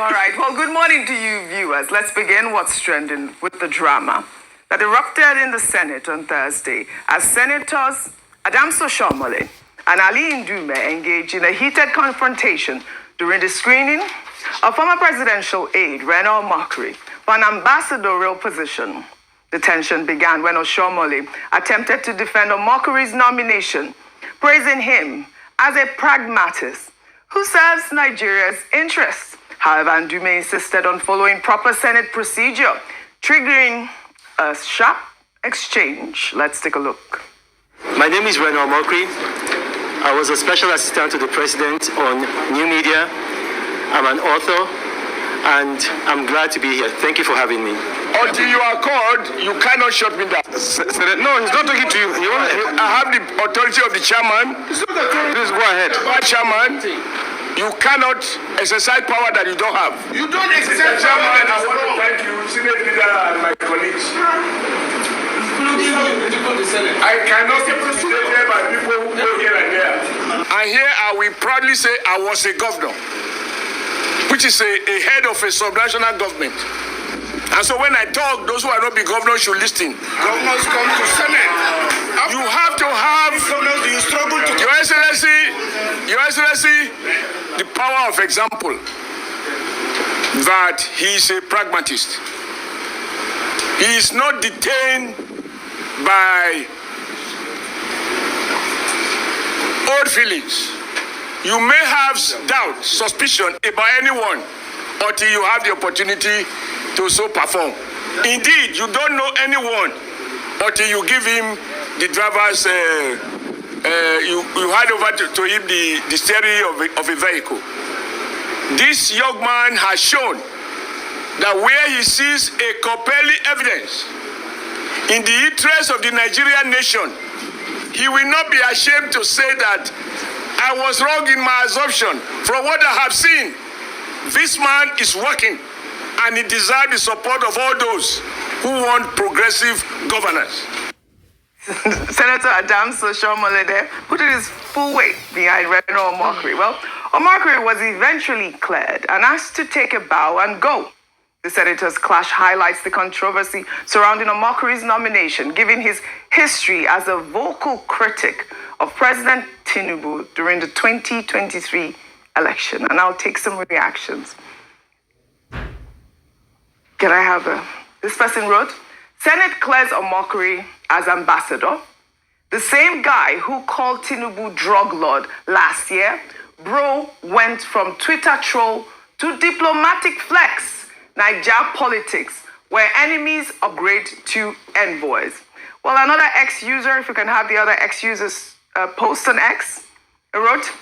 All right. Well, good morning to you, viewers. Let's begin what's trending with the drama that erupted in the Senate on Thursday as Senators Oshiomhole and Ndume engaged in a heated confrontation during the screening of former presidential aide Reno Omokri for an ambassadorial position. The tension began when Oshiomhole attempted to defend Omokri's nomination, praising him as a pragmatist who serves Nigeria's interests. However, Ndume insisted on following proper Senate procedure, triggering a sharp exchange. Let's take a look. My name is Reno Omokri. I was a special assistant to the president on new media. I'm an author, and I'm glad to be here. Thank you for having me. Until you are called, you cannot shut me down. No, he's not talking to you. I have the authority of the chairman. Please go ahead. Chairman, you cannot exercise power that you don't have. You don't exercise power that I is want to wrong. thank you, Senate leader and my colleagues. I cannot be frustrated by people who go here and there. And here I will proudly say I was a governor, which is a head of a subnational government. And so when I talk, those who are not the governors should listen. Governors come to Senate. You have to have, Governors, you struggle to Your Excellency, the power of example that he is a pragmatist. He is not detained by old feelings. You may have doubt, suspicion about anyone until you have the opportunity to so perform. Indeed, you don't know anyone until you give him the driver's, you hand over to him the steering of a vehicle. This young man has shown that where he sees a compelling evidence in the interest of the Nigerian nation, he will not be ashamed to say that I was wrong in my assumption. From what I have seen, this man is working, and he deserves the support of all those who want progressive governance. Senator Oshiomhole there put his full weight behind Reno Omokri. Well, Omokri was eventually cleared and asked to take a bow and go. The senators' clash highlights the controversy surrounding Omokri's nomination, given his history as a vocal critic of President Tinubu during the 2023 election. And I'll take some reactions. Can I have this person wrote, Senate clears Omokri as ambassador. The same guy who called Tinubu drug lord last year, bro went from Twitter troll to diplomatic flex. Naija politics, where enemies upgrade to envoys. Well, another ex-user, if you can have the other ex-users post on X, wrote,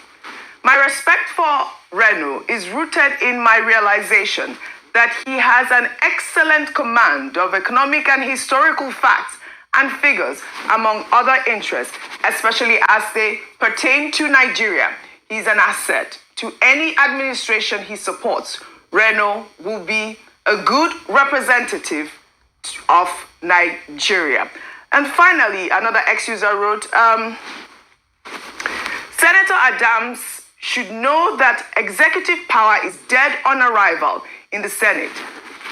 my respect for Reno is rooted in my realization that he has an excellent command of economic and historical facts and figures, among other interests, especially as they pertain to Nigeria. He's an asset to any administration he supports. Reno will be a good representative of Nigeria. And finally, another ex-user wrote, Senator Adams should know that executive power is dead on arrival in the Senate.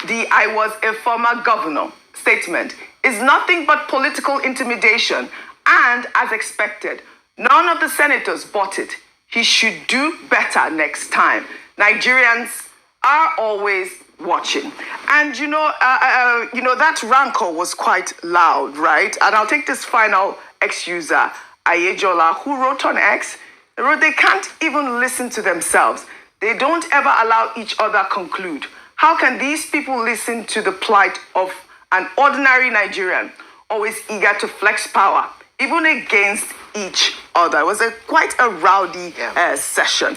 The I was a former governor statement is nothing but political intimidation, and as expected, none of the senators bought it. He should do better next time. Nigerians are always watching. And that rancor was quite loud, right? And I'll take this final ex-user, Ayejola, who wrote on X, they wrote, they can't even listen to themselves. They don't ever allow each other conclude. How can these people listen to the plight of an ordinary Nigerian, always eager to flex power, even against each other? It was quite a rowdy session.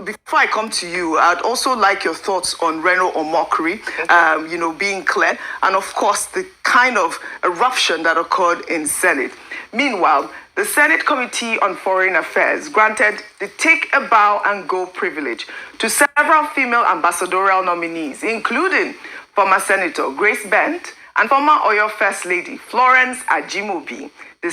Before I come to you, I'd also like your thoughts on Reno Omokri, being cleared, and of course, the kind of eruption that occurred in Senate. Meanwhile, the Senate Committee on Foreign Affairs granted the take a bow and go privilege to several female ambassadorial nominees, including former Senator Grace Bent and former Oyo First Lady Florence Ajimobi. The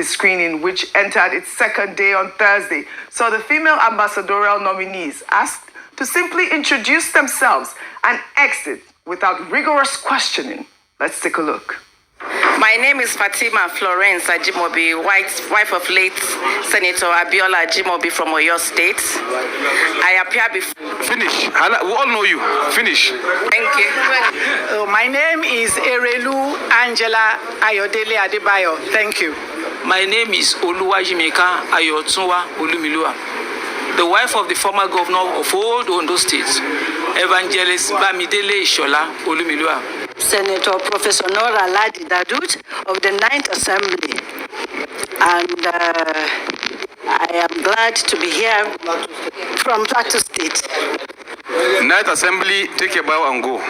screening, which entered its second day on Thursday, saw the female ambassadorial nominees asked to simply introduce themselves and exit without rigorous questioning. Let's take a look. My name is Fatima Florence Ajimobi, wife of late Senator Abiola Ajimobi from Oyo State. I appear before... Finish. We all know you. Finish. Thank you. My name is Erelu Angela Ayodele Adebayo. Thank you. My name is Oluwajimeka Ayotunwa Olumilua, the wife of the former governor of Old Ondo State, Evangelist Bamidele Ishola Olumilua. Senator Professor Nora Ladi Dadut of the 9th Assembly. And I am glad to be here from Plateau State. 9th Assembly, take a bow and go.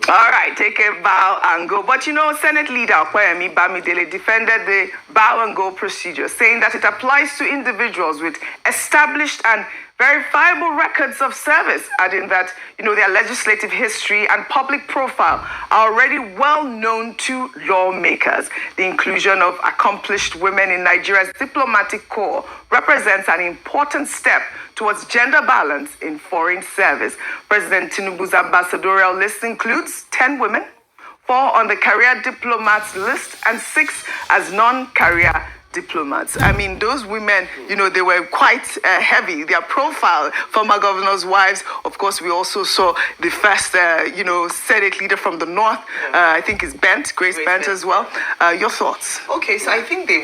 All right, take a bow and go. But you know, Senate Leader Okoyemi Bamidele defended the bow and go procedure, saying that it applies to individuals with established and verifiable records of service, adding that, their legislative history and public profile are already well known to lawmakers. The inclusion of accomplished women in Nigeria's diplomatic corps represents an important step towards gender balance in foreign service. President Tinubu's ambassadorial list includes 10 women, 4 on the career diplomats list, and 6 as non-career diplomats. I mean, those women, they were quite heavy. Their profile, former governors' wives. Of course, we also saw the first, Senate leader from the North. I think it's Grace Bent as well. Your thoughts? Okay, so I think they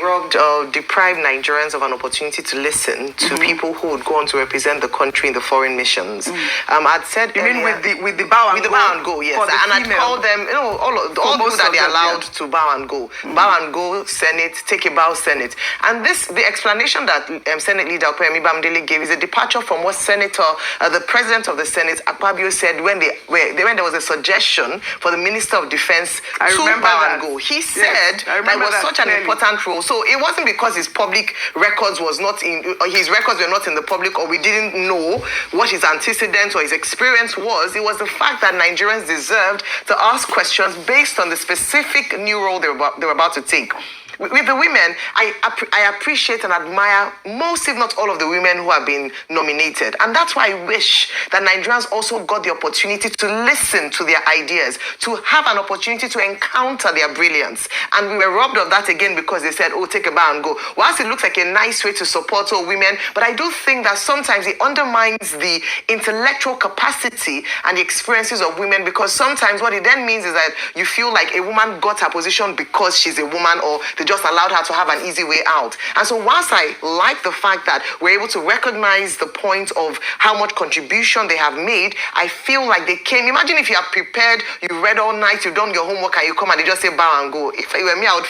deprived Nigerians of an opportunity to listen to people who would go on to represent the country in the foreign missions. I'd said, you mean with the bow and with the bow and go, yes, and I'd call them, all those that they're allowed to bow and go, bow and go, Senate, take a bow, Senate. And the explanation that Senate Leader Okoyemi Bamidele gave is a departure from what the President of the Senate, Akpabio, said when there was a suggestion for the Minister of Defense to bow and go. He said that it was such an important role. So it wasn't because his public records his records were not in the public, or we didn't know what his antecedents or his experience was. It was the fact that Nigerians deserved to ask questions based on the specific new role they were about to take. With the women, I appreciate and admire most, if not all, of the women who have been nominated. And that's why I wish that Nigerians also got the opportunity to listen to their ideas, to have an opportunity to encounter their brilliance. And we were robbed of that again because they said, take a bow and go. Whilst it looks like a nice way to support all women, but I do think that sometimes it undermines the intellectual capacity and the experiences of women, because sometimes what it then means is that you feel like a woman got her position because she's a woman, or they just allowed her to have an easy way out. And so whilst I like the fact that we're able to recognize the point of how much contribution they have made, I feel like they came. Imagine if you have prepared, you read all night, you've done your homework, and you come and they just say bow and go. If it were me, I would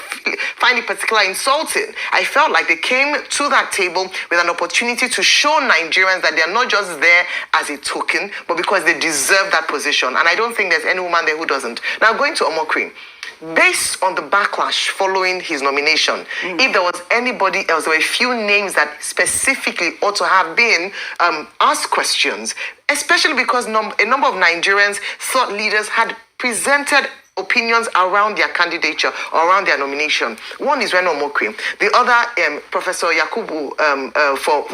find it particularly insulting. I felt like they came to that table with an opportunity to show Nigerians that they're not just there as a token, but because they deserve that position. And I don't think there's any woman there who doesn't. Now, going to Omokri, based on the backlash following his nomination, if there was anybody else, there were a few names that specifically ought to have been asked questions, especially because a number of Nigerians, thought leaders, had presented opinions around their candidature or around their nomination. One is Reno Omokri. The other, Professor Yakubu,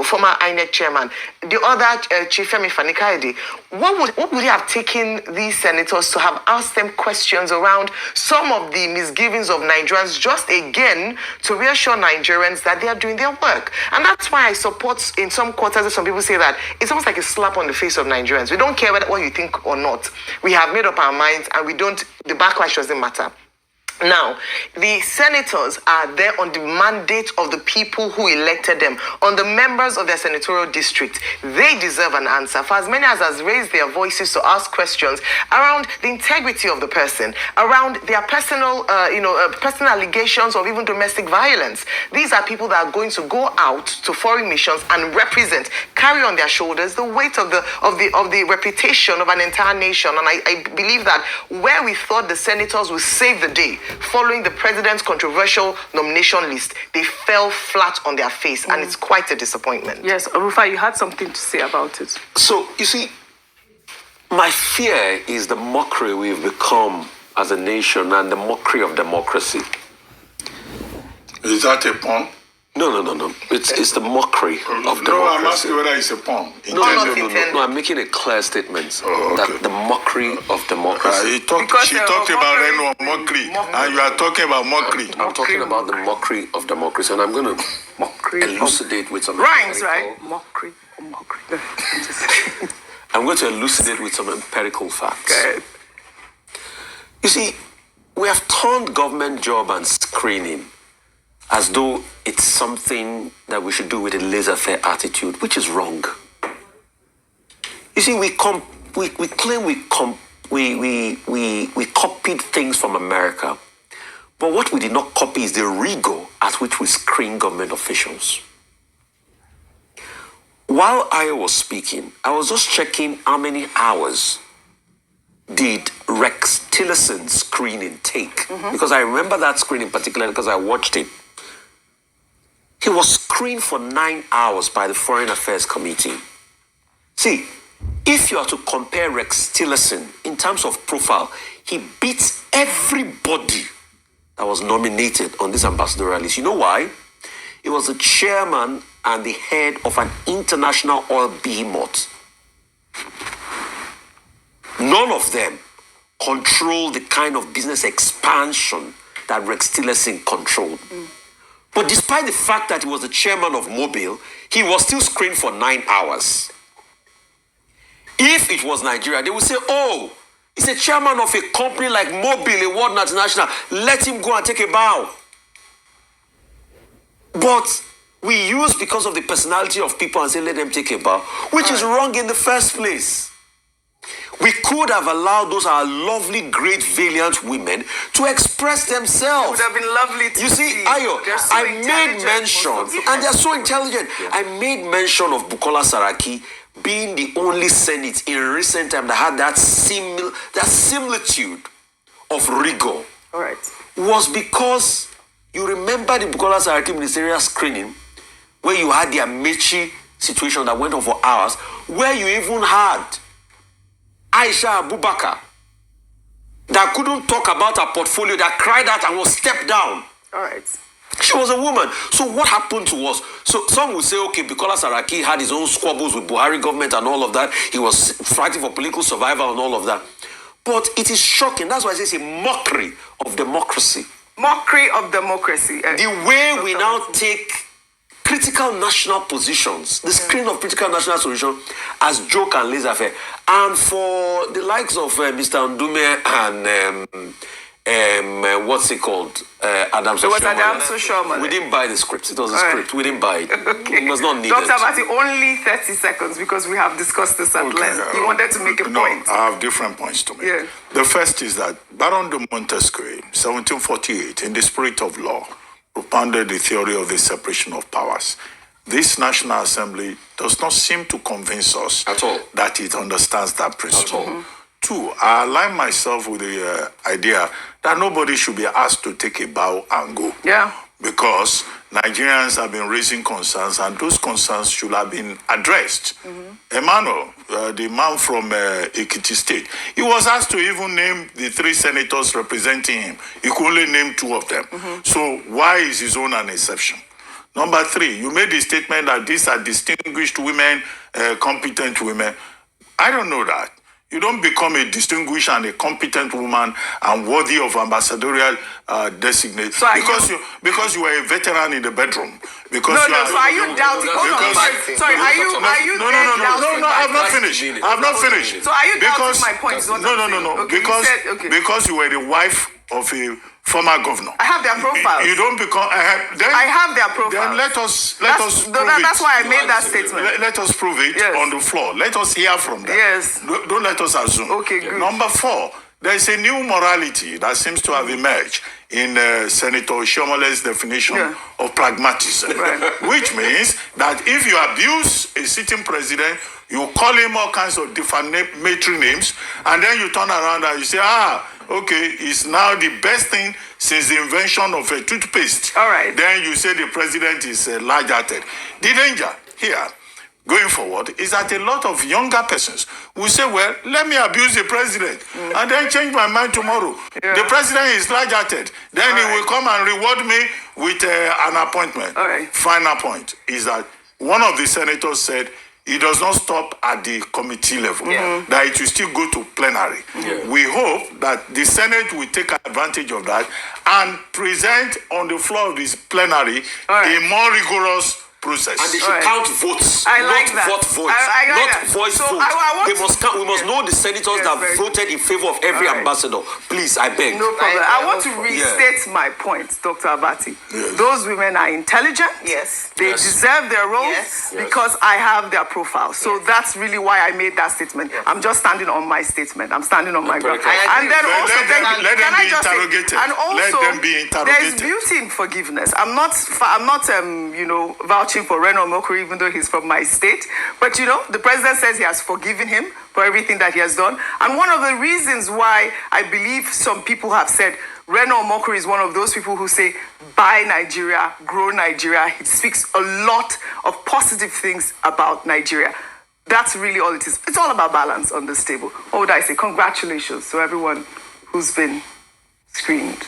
former INEC chairman. The other, Chief Femi Fani-Kayode. What would it have taken these senators to have asked them questions around some of the misgivings of Nigerians, just again to reassure Nigerians that they are doing their work? And that's why I support, in some quarters, some people say that it's almost like a slap on the face of Nigerians. We don't care what you think or not. We have made up our minds, and the backlash doesn't matter. Now, the senators are there on the mandate of the people who elected them, on the members of their senatorial district. They deserve an answer. For as many as has raised their voices to ask questions around the integrity of the person, around their personal, personal allegations of even domestic violence. These are people that are going to go out to foreign missions and represent, carry on their shoulders the weight of the reputation of an entire nation. And I believe that where we thought the senators would save the day, following the president's controversial nomination list, they fell flat on their face, and it's quite a disappointment. Yes, Rufai, you had something to say about it. So, you see, my fear is the mockery we've become as a nation and the mockery of democracy. Is that a pun? No. It's the mockery of democracy. No, I'm asking whether it's a poem. No, I'm making a clear statement that the mockery of democracy. She talked about Reno Omokri, and you are talking about mockery. I'm talking about the mockery of democracy, and I'm going to elucidate with some rhymes, right? Omokri. I'm going to elucidate with some empirical facts. Okay. You see, we have turned government job and screening as though it's something that we should do with a laissez-faire attitude, which is wrong. You see, we claim we copied things from America, but what we did not copy is the rigor at which we screen government officials. While I was speaking, I was just checking how many hours did Rex Tillerson's screening take, because I remember that screening particularly because I watched it. He was screened for 9 hours by the Foreign Affairs Committee. See, if you are to compare Rex Tillerson in terms of profile, he beats everybody that was nominated on this ambassadorial list. You know why? He was the chairman and the head of an international oil behemoth. None of them control the kind of business expansion that Rex Tillerson controlled. But despite the fact that he was the chairman of Mobil, he was still screened for 9 hours. If it was Nigeria, they would say, oh, he's a chairman of a company like Mobil, a world multinational. Let him go and take a bow. But we use because of the personality of people and say, let them take a bow, which is wrong in the first place. We could have allowed those our lovely, great, valiant women to express themselves. It would have been lovely to see. You see, Ayo, so I made mention, and they're so intelligent. Yeah. I made mention of Bukola Saraki being the only Senate in recent time that had that similitude of rigor. All right. Was because you remember the Bukola Saraki ministerial screening where you had the Amechi situation that went on for hours, where you even had Aisha Abubakar that couldn't talk about her portfolio, that cried out and was stepped down. All right. She was a woman. So what happened to us? So some will say, okay, Bukola Saraki had his own squabbles with Buhari government and all of that. He was fighting for political survival and all of that. But it is shocking. That's why I say it's a mockery of democracy. Mockery of democracy. The way we now take critical national positions, the screen of critical national solution as joke and laissez-faire. And for the likes of Mr. Ndume and what's it called? Adam Oshiomhole. We didn't buy the script. It was a script. We didn't buy it. Okay. It was not needed. Dr. Abati, only 30 seconds because we have discussed this at length. You wanted to make a point. I have different points to make. Yeah. The first is that Baron de Montesquieu, 1748, in the spirit of law, propounded the theory of the separation of powers. This National Assembly does not seem to convince us at all that it understands that principle. At all. Two, I align myself with the idea that nobody should be asked to take a bow and go. Yeah. Because Nigerians have been raising concerns, and those concerns should have been addressed. Emmanuel, the man from Ekiti State, he was asked to even name the 3 senators representing him. He could only name 2 of them. So why is his own an exception? Number 3, you made the statement that these are distinguished women, competent women. I don't know that. You don't become a distinguished and a competent woman and worthy of ambassadorial designate so because you were a veteran in the bedroom. Because so are you doubting? Sorry, are you No, I've not finished. So are you doubting my point? No. Okay, because you were the wife of a former governor. I have their profiles. You don't become. I have their profiles. Then let us prove it. That's why I made that statement. Let us prove it on the floor. Let us hear from them. Yes. Don't let us assume. Okay, good. Number 4, there is a new morality that seems to have emerged in Senator Oshiomhole's definition of pragmatism, which means that if you abuse a sitting president, you call him all kinds of defamatory names, and then you turn around and you say, okay, it's now the best thing since the invention of a toothpaste. All right. Then you say the president is large-hearted. The danger here, going forward is that a lot of younger persons will say, well, let me abuse the president and then change my mind tomorrow. Yeah. The president is large-hearted. Then he will come and reward me with an appointment. Final point is that one of the senators said it does not stop at the committee level, that it will still go to plenary. We hope that the Senate will take advantage of that and present on the floor of this plenary a more rigorous process. And they should count votes, not vote, not voice vote. They must count. We must know the senators that voted in favor of every ambassador. Please, I beg. No problem. I want to restate my point, Dr. Abati. Those women are intelligent. Yes. They deserve their roles because I have their profile. So that's really why I made that statement. I'm just standing on my statement. I'm standing on my ground. And then also, let them be interrogated. And also, let them be interrogated. there's beauty in forgiveness. I'm not vouching for Reno Omokri, even though he's from my state. But the president says he has forgiven him for everything that he has done. And one of the reasons why I believe some people have said Reno Omokri is one of those people who say, buy Nigeria, grow Nigeria. He speaks a lot of positive things about Nigeria. That's really all it is. It's all about balance on this table. What would I say? Congratulations to everyone who's been screened.